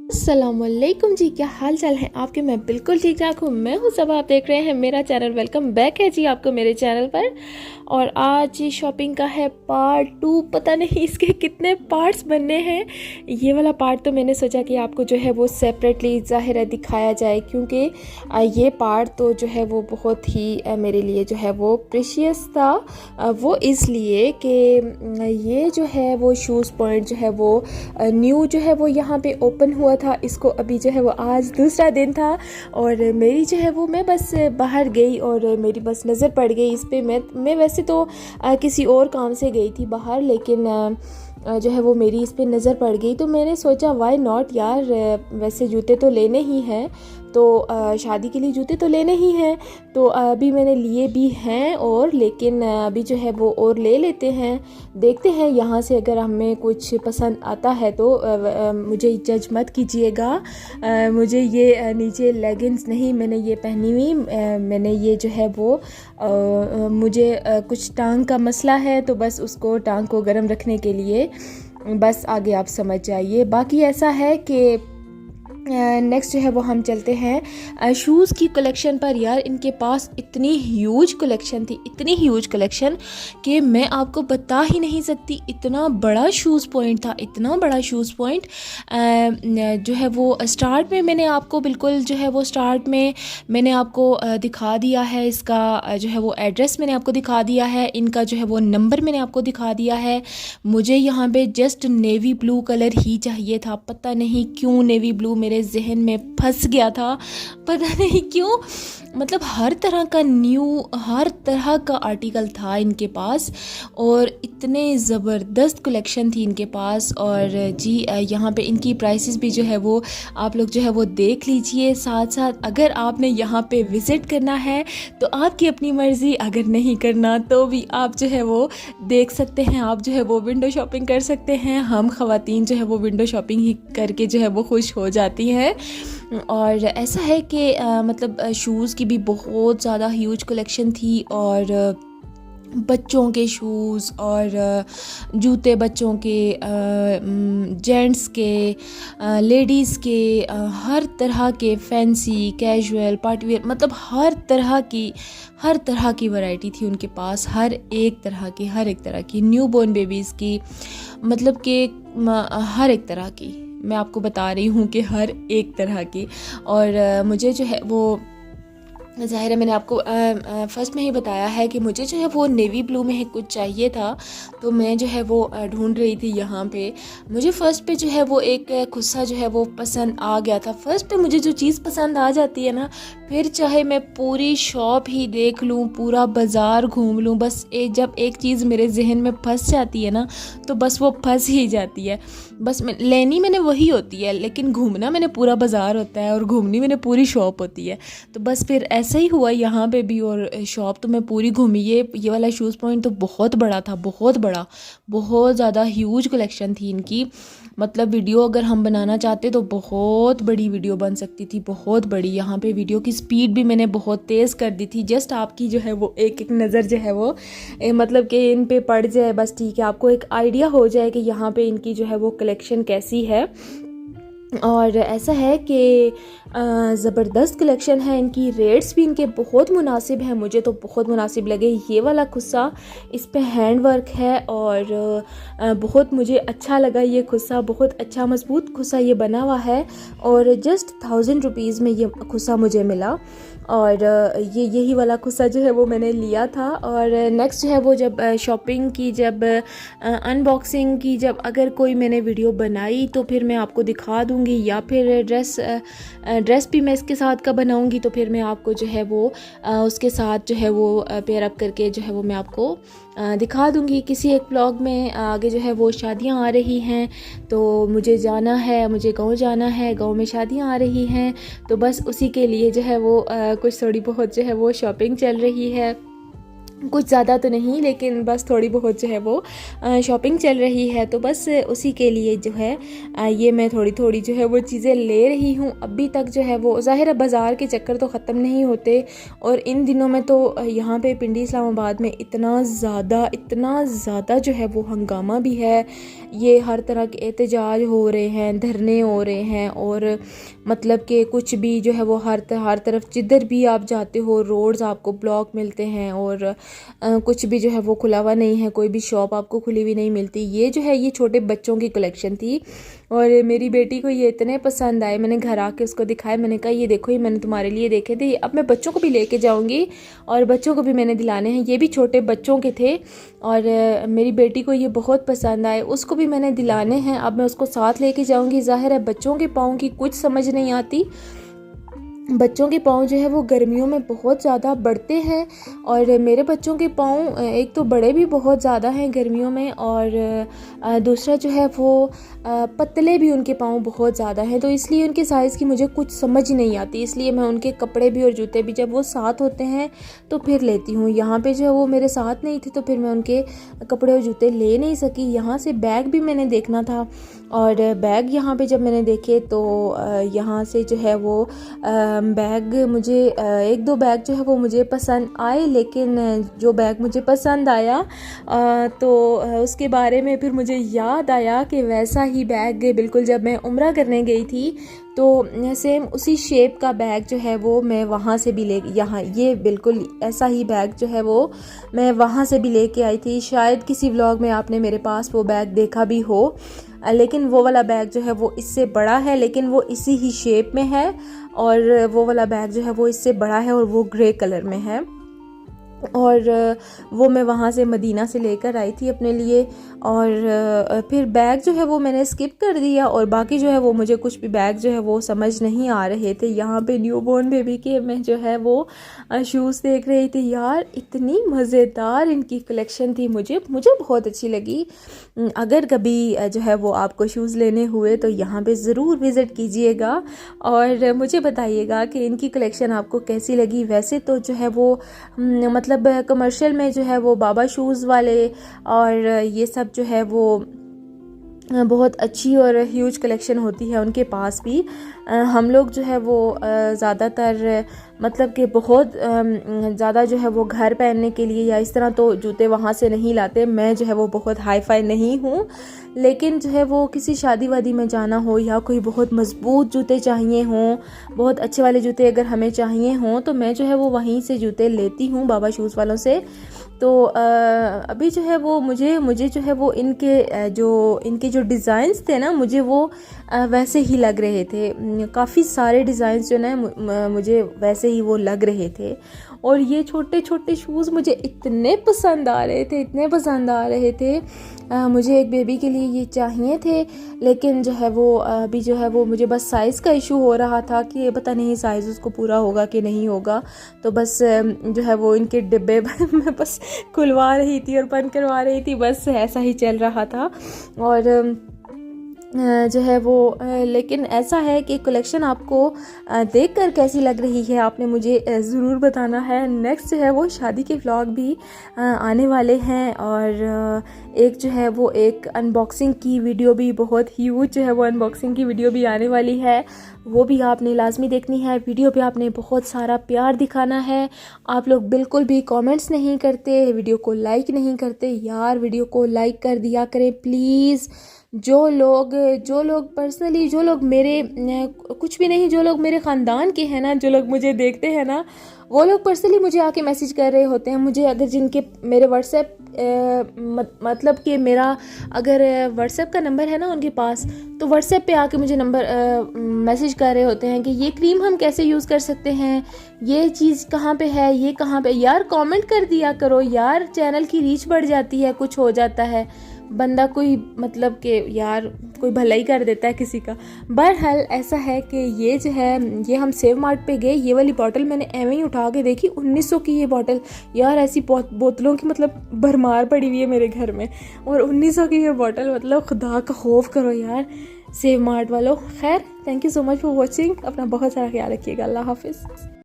अस्सलामुअलैकुम जी, क्या हाल चाल है आपके। मैं बिल्कुल ठीक ठाक हूँ। मैं हूँ सब, आप देख रहे हैं मेरा चैनल। वेलकम बैक है जी आपको मेरे चैनल पर। और आज शॉपिंग का है पार्ट 2। पता नहीं इसके कितने पार्ट्स बनने हैं। ये वाला पार्ट तो मैंने सोचा कि आपको जो है वो सेपरेटली ज़ाहिर है दिखाया जाए, क्योंकि ये पार्ट तो जो है वो बहुत ही मेरे लिए जो है वो प्रेशियस था। वो इसलिए कि ये जो है वो शूज़ पॉइंट जो है वो न्यू जो है वो यहाँ पे ओपन हुआ था। इसको अभी जो है वो आज दूसरा दिन था और मेरी जो है वो मैं बस बाहर गई और मेरी बस नज़र पड़ गई इस पे। मैं वैसे तो किसी और काम से गई थी बाहर, लेकिन जो है वो मेरी इस पे नज़र पड़ गई तो मैंने सोचा व्हाई नॉट यार, वैसे जूते तो लेने ही हैं, तो शादी के लिए जूते तो लेने ही हैं। तो अभी मैंने लिए भी हैं और लेकिन अभी जो है वो और ले लेते हैं, देखते हैं यहाँ से अगर हमें कुछ पसंद आता है तो मुझे जज मत कीजिएगा। मुझे ये नीचे लेगिंग्स नहीं मैंने ये पहनी हुई, मैंने ये जो है वो मुझे कुछ टांग का मसला है तो बस उसको टांग को गर्म रखने के लिए बस आगे आप समझ जाइए। बाकी ऐसा है कि नेक्स्ट जो है वो हम चलते हैं शूज़ की कलेक्शन पर। यार इनके पास इतनी ह्यूज कलेक्शन थी, इतनी ह्यूज कलेक्शन कि मैं आपको बता ही नहीं सकती। इतना बड़ा शूज़ पॉइंट था, इतना बड़ा शूज़ पॉइंट। जो है वो स्टार्ट में मैंने आपको बिल्कुल जो है वो स्टार्ट में मैंने आपको दिखा दिया है। इसका जो है वो एड्रेस मैंने आपको दिखा दिया है, इनका जो है वो नंबर मैंने आपको दिखा दिया है। मुझे यहाँ पे जस्ट नेवी ब्लू कलर ही चाहिए था। पता नहीं क्यों नेवी ब्लू मेरे जहन में फंस गया था, पता नहीं क्यों। मतलब हर तरह का न्यू, हर तरह का आर्टिकल था इनके पास और इतने ज़बरदस्त कलेक्शन थी इनके पास। और जी यहाँ पे इनकी प्राइसेस भी जो है वो आप लोग जो है वो देख लीजिए। साथ साथ अगर आपने यहाँ पे विज़िट करना है तो आपकी अपनी मर्ज़ी, अगर नहीं करना तो भी आप जो है वो देख सकते हैं, आप जो है वो विंडो शॉपिंग कर सकते हैं। हम ख़वातीन जो है वो विंडो शॉपिंग ही करके जो है वो खुश हो जाती हैं। और ऐसा है कि मतलब शूज़ की भी बहुत ज़्यादा ह्यूज कलेक्शन थी और बच्चों के शूज़ और जूते, बच्चों के, जेंट्स के, लेडीज़ के, हर तरह के, फैंसी, कैजुअल, पार्टी वेयर, मतलब हर तरह की वैरायटी थी उनके पास। हर एक तरह की न्यू बॉर्न बेबीज़ की, मतलब कि हर एक तरह की मैं आपको बता रही हूँ कि हर एक तरह की। और मुझे जो है वो ज़ाहिर है मैंने आपको फ़र्स्ट में ही बताया है कि मुझे जो है वो नेवी ब्लू में कुछ चाहिए था, तो मैं जो है वो ढूंढ रही थी यहाँ पे। मुझे फ़र्स्ट पे जो है वो एक खुस्सा जो है वो पसंद आ गया था। फ़र्स्ट पे मुझे जो चीज़ पसंद आ जाती है ना, फिर चाहे मैं पूरी शॉप ही देख लूँ, पूरा बाज़ार घूम लूँ, बस जब एक चीज़ मेरे जहन में फंस जाती है ना तो बस वो फंस ही जाती है। बस लेनी मैंने वही होती है, लेकिन घूमना मैंने पूरा बाज़ार होता है और घूमनी मैंने पूरी शॉप होती है। तो बस फिर ऐसा ही हुआ यहाँ पे भी, और शॉप तो मैं पूरी घूमी। ये वाला शूज़ पॉइंट तो बहुत बड़ा था, बहुत बड़ा, बहुत ज़्यादा ह्यूज कलेक्शन थी इनकी। मतलब वीडियो अगर हम बनाना चाहते तो बहुत बड़ी वीडियो बन सकती थी, बहुत बड़ी। यहाँ पे वीडियो की स्पीड भी मैंने बहुत तेज़ कर दी थी, जस्ट आपकी जो है वो एक एक नज़र जो है वो मतलब कि इन पे पड़ जाए, बस ठीक है, आपको एक आइडिया हो जाए कि यहाँ पे इनकी जो है वो कलेक्शन कैसी है। और ऐसा है कि ज़बरदस्त कलेक्शन है इनकी। रेट्स भी इनके बहुत मुनासिब हैं, मुझे तो बहुत मुनासिब लगे। ये वाला खुस्सा, इस पे हैंड वर्क है और बहुत मुझे अच्छा लगा। ये खुस्सा बहुत अच्छा मजबूत खुस्सा ये बना हुआ है और जस्ट 1000 रुपीज़ में ये खुस्सा मुझे मिला। और यही वाला खुस्सा जो है वो मैंने लिया था। और नेक्स्ट जो है वो जब शॉपिंग की, जब अनबॉक्सिंग की, जब अगर कोई मैंने वीडियो बनाई तो फिर मैं आपको दिखा दूँगी, या फिर ड्रेस भी मैं इसके साथ का बनाऊँगी तो फिर मैं आपको जो है वो उसके साथ जो है वो पेयर अप करके जो है वो मैं आपको दिखा दूँगी किसी एक ब्लॉग में। आगे जो है वो शादियाँ आ रही हैं तो मुझे जाना है, मुझे गाँव जाना है, गाँव में शादियाँ आ रही हैं, तो बस उसी के लिए जो है वो कुछ थोड़ी बहुत जो है वो शॉपिंग चल रही है। कुछ ज़्यादा तो नहीं, लेकिन बस थोड़ी बहुत जो है वो शॉपिंग चल रही है, तो बस उसी के लिए जो है ये मैं थोड़ी थोड़ी जो है वो चीज़ें ले रही हूँ। अभी तक जो है वो ज़ाहिर है बाज़ार के चक्कर तो ख़त्म नहीं होते, और इन दिनों में तो यहाँ पे पिंडी इस्लामाबाद में इतना ज़्यादा जो है वो हंगामा भी है। ये हर तरह के एहतजाज हो रहे हैं, धरने हो रहे हैं, और मतलब कि कुछ भी जो है वो हर तरफ जिधर भी आप जाते हो रोड्स आपको ब्लॉक मिलते हैं, और कुछ भी जो है वो खुला हुआ नहीं है, कोई भी शॉप आपको खुली हुई नहीं मिलती। ये जो है ये छोटे बच्चों की कलेक्शन थी, और मेरी बेटी को ये इतने पसंद आए, मैंने घर आके उसको दिखाए, मैंने कहा ये देखो ये मैंने तुम्हारे लिए देखे थे, अब मैं बच्चों को भी लेके जाऊंगी और बच्चों को भी मैंने दिलाने हैं। ये भी छोटे बच्चों के थे, और मेरी बेटी को ये बहुत पसंद आए, उसको भी मैंने दिलाने हैं। अब मैं उसको साथ लेके जाऊंगी। ज़ाहिर है बच्चों के पाँव की कुछ समझ नहीं आती, बच्चों के पाँव जो है वो गर्मियों में बहुत ज़्यादा बढ़ते हैं, और मेरे बच्चों के पाँव एक तो बड़े भी बहुत ज़्यादा हैं गर्मियों में, और दूसरा जो है वो पतले भी उनके पाँव बहुत ज़्यादा हैं, तो इसलिए उनके साइज़ की मुझे कुछ समझ नहीं आती। इसलिए मैं उनके कपड़े भी और जूते भी जब वो साथ होते हैं तो फिर लेती हूँ। यहाँ पे जो है वो मेरे साथ नहीं थे, तो फिर मैं उनके कपड़े और जूते ले नहीं सकी। यहाँ से बैग भी मैंने देखना था, और बैग यहाँ पे जब मैंने देखे तो यहाँ से जो है वो बैग मुझे एक दो बैग जो है वो मुझे पसंद आए, लेकिन जो बैग मुझे पसंद आया तो उसके बारे में फिर मुझे याद आया कि वैसा ही बैग बिल्कुल जब मैं उम्रा करने गई थी तो सेम उसी शेप का बैग जो है वो मैं वहाँ से भी यहाँ ये बिल्कुल ऐसा ही बैग जो है वो मैं वहाँ से भी लेके आई थी। शायद किसी व्लॉग में आपने मेरे पास वो बैग देखा भी हो, लेकिन वो वाला बैग जो है वो इससे बड़ा है, लेकिन वो इसी ही शेप में है, और वो वाला बैग जो है वो इससे बड़ा है और वो ग्रे कलर में है, और वो मैं वहाँ से मदीना से लेकर आई थी अपने लिए। और फिर बैग जो है वो मैंने स्किप कर दिया, और बाकी जो है वो मुझे कुछ भी बैग जो है वो समझ नहीं आ रहे थे। यहाँ पे न्यूबॉर्न बेबी के मैं जो है वो शूज़ देख रही थी। यार इतनी मज़ेदार इनकी कलेक्शन थी, मुझे बहुत अच्छी लगी। अगर कभी जो है वो आपको शूज़ लेने हुए तो यहाँ पे ज़रूर विज़िट कीजिएगा, और मुझे बताइएगा कि इनकी कलेक्शन आपको कैसी लगी। वैसे तो जो है वो मतलब कमर्शियल में जो है वो बाबा शूज़ वाले और ये सब जो है वो बहुत अच्छी और ह्यूज कलेक्शन होती है उनके पास भी। हम लोग जो है वो ज़्यादातर मतलब कि बहुत ज़्यादा जो है वो घर पहनने के लिए या इस तरह तो जूते वहाँ से नहीं लाते। मैं जो है वो बहुत हाई फाई नहीं हूँ, लेकिन जो है वो किसी शादी वादी में जाना हो या कोई बहुत मज़बूत जूते चाहिए हों, बहुत अच्छे वाले जूते अगर हमें चाहिए हों, तो मैं जो है वो वहीं से जूते लेती हूँ बाबा शूज़ वालों से। तो अभी जो है वो मुझे जो है वो इनके जो डिज़ाइंस थे ना, मुझे वो वैसे ही लग रहे थे। काफ़ी सारे डिज़ाइंस जो ना मुझे वैसे ही वो लग रहे थे, और ये छोटे छोटे शूज़ मुझे इतने पसंद आ रहे थे। मुझे एक बेबी के लिए ये चाहिए थे, लेकिन जो है वो अभी जो है वो मुझे बस साइज़ का इशू हो रहा था कि पता नहीं साइज़ उसको पूरा होगा कि नहीं होगा। तो बस जो है वो इनके डिब्बे मैं बस खुलवा रही थी और बंद करवा रही थी, बस ऐसा ही चल रहा था। और जो है वो लेकिन ऐसा है कि कलेक्शन आपको देखकर कैसी लग रही है आपने मुझे ज़रूर बताना है। नेक्स्ट जो है वो शादी के व्लॉग भी आने वाले हैं, और एक जो है वो एक अनबॉक्सिंग की वीडियो भी बहुत ह्यूज जो है वो अनबॉक्सिंग की वीडियो भी आने वाली है, वो भी आपने लाजमी देखनी है। वीडियो पे आपने बहुत सारा प्यार दिखाना है। आप लोग बिल्कुल भी कमेंट्स नहीं करते, वीडियो को लाइक नहीं करते। यार वीडियो को लाइक कर दिया करें प्लीज़। जो लोग पर्सनली जो लोग मेरे कुछ भी नहीं, जो लोग मेरे ख़ानदान के हैं ना, जो लोग मुझे देखते हैं ना, वो लोग पर्सनली मुझे आके मैसेज कर रहे होते हैं। मुझे अगर जिनके मेरे व्हाट्सएप मतलब कि मेरा अगर व्हाट्सएप का नंबर है ना उनके पास, तो व्हाट्सएप पे आके मुझे मैसेज कर रहे होते हैं कि ये क्रीम हम कैसे यूज़ कर सकते हैं, ये चीज़ कहाँ पे है, ये कहाँ पे। यार कमेंट कर दिया करो यार, चैनल की रीच बढ़ जाती है, कुछ हो जाता है बंदा कोई मतलब कि यार कोई भला ही कर देता है किसी का। बहरहाल ऐसा है कि ये जो है ये हम सेव मार्ट पे गए, ये वाली बॉटल मैंने एवं ही उठा के देखी, 1900 की ये बॉटल। यार ऐसी बोतलों की मतलब भरमार पड़ी हुई है मेरे घर में, और 1900 की ये बॉटल, मतलब खुदा का खौफ करो यार सेव मार्ट वालों। खैर thank you so much for watching. अपना बहुत सारा ख्याल रखिएगा। अल्लाह हाफिज़।